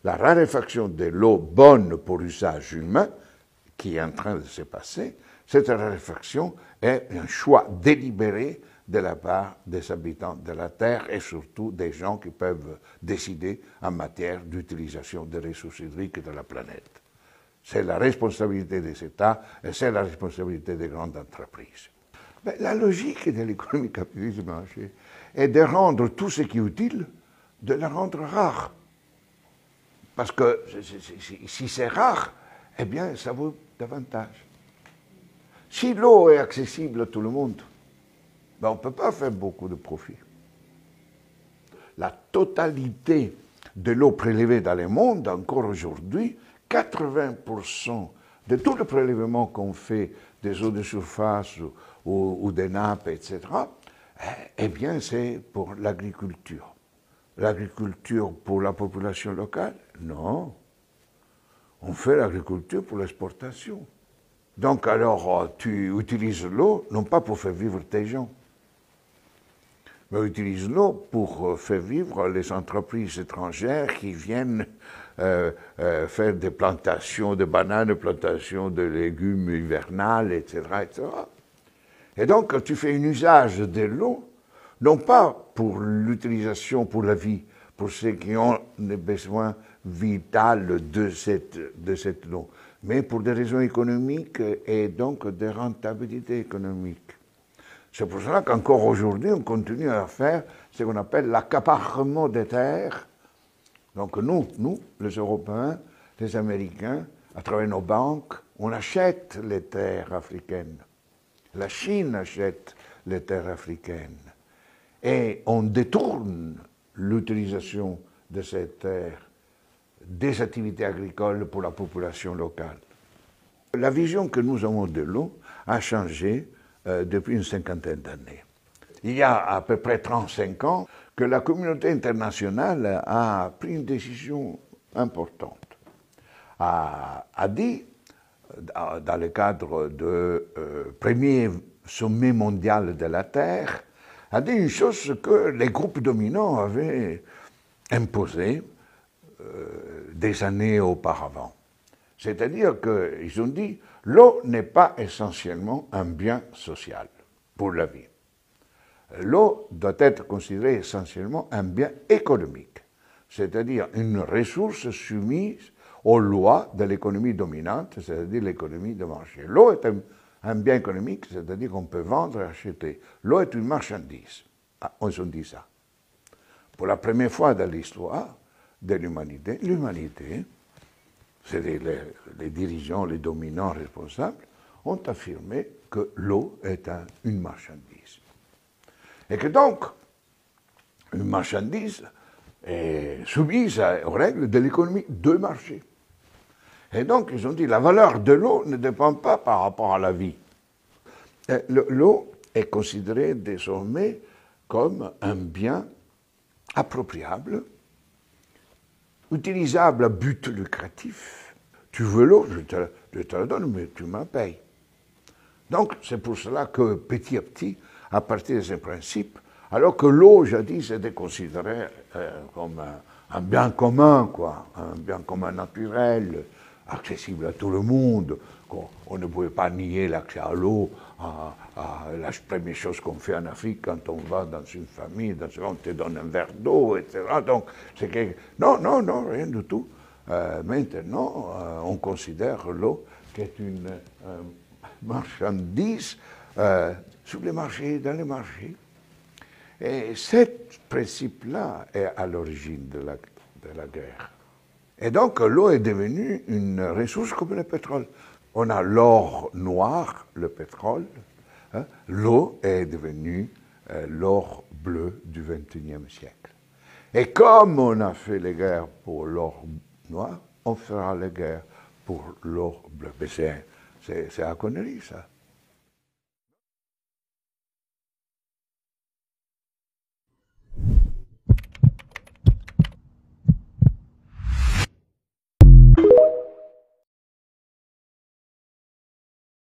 la raréfaction de l'eau bonne pour l'usage humain, qui est en train de se passer, cette raréfaction est un choix délibéré de la part des habitants de la Terre et surtout des gens qui peuvent décider en matière d'utilisation des ressources hydriques de la planète. C'est la responsabilité des États et c'est la responsabilité des grandes entreprises. Mais la logique de l'économie capitaliste de marché est de rendre tout ce qui est utile, de le rendre rare. Parce que si c'est rare, eh bien, ça vaut davantage. Si l'eau est accessible à tout le monde, ben on ne peut pas faire beaucoup de profit. La totalité de l'eau prélevée dans le monde, encore aujourd'hui, 80% de tout le prélèvement qu'on fait des eaux de surface ou des nappes, etc., eh bien, c'est pour l'agriculture. L'agriculture pour la population locale? Non. On fait l'agriculture pour l'exportation. Donc alors, tu utilises l'eau, non pas pour faire vivre tes gens, mais utilise l'eau pour faire vivre les entreprises étrangères qui viennent faire des plantations de bananes, des plantations de légumes hivernales, etc., etc. Et donc, tu fais un usage de l'eau, non pas pour l'utilisation pour la vie, pour ceux qui ont des besoins vitaux de cette eau, mais pour des raisons économiques et donc de rentabilité économique. C'est pour cela qu'encore aujourd'hui, on continue à faire ce qu'on appelle l'accaparement des terres. Donc nous, les Européens, les Américains, à travers nos banques, on achète les terres africaines. La Chine achète les terres africaines. Et on détourne l'utilisation de ces terres des activités agricoles pour la population locale. La vision que nous avons de l'eau a changé depuis une cinquantaine d'années. Il y a à peu près 35 ans que la communauté internationale a pris une décision importante. A dit, dans le cadre du premier sommet mondial de la Terre, a dit une chose que les groupes dominants avaient imposée des années auparavant. C'est-à-dire qu'ils ont dit l'eau n'est pas essentiellement un bien social pour la vie. L'eau doit être considérée essentiellement un bien économique, c'est-à-dire une ressource soumise aux lois de l'économie dominante, c'est-à-dire l'économie de marché. L'eau est un bien économique, c'est-à-dire qu'on peut vendre et acheter. L'eau est une marchandise. Ah, on se dit ça. Pour la première fois dans l'histoire de l'humanité, c'est les dirigeants, les dominants responsables, ont affirmé que l'eau est une marchandise. Et que donc, une marchandise est soumise aux règles de l'économie de marché. Et donc, ils ont dit, la valeur de l'eau ne dépend pas par rapport à la vie. L'eau est considérée désormais comme un bien appropriable, utilisable à but lucratif. Tu veux l'eau, je te la donne, mais tu m'en payes. Donc, c'est pour cela que petit à petit, à partir de ces principes, alors que l'eau, jadis, était considérée comme un bien commun, quoi, un bien commun naturel, accessible à tout le monde, on ne pouvait pas nier l'accès à l'eau, la première chose qu'on fait en Afrique quand on va dans une famille, on te donne un verre d'eau, etc. Donc, c'est que... Non, rien du tout. Maintenant, on considère l'eau qui est une marchandise sur les marchés, dans les marchés. Et ce principe-là est à l'origine de la guerre. Et donc, l'eau est devenue une ressource comme le pétrole. On a l'or noir, le pétrole. Hein. L'eau est devenue l'or bleu du XXIe siècle. Et comme on a fait les guerres pour l'or noir, on fera les guerres pour l'or bleu. Mais c'est la connerie, ça.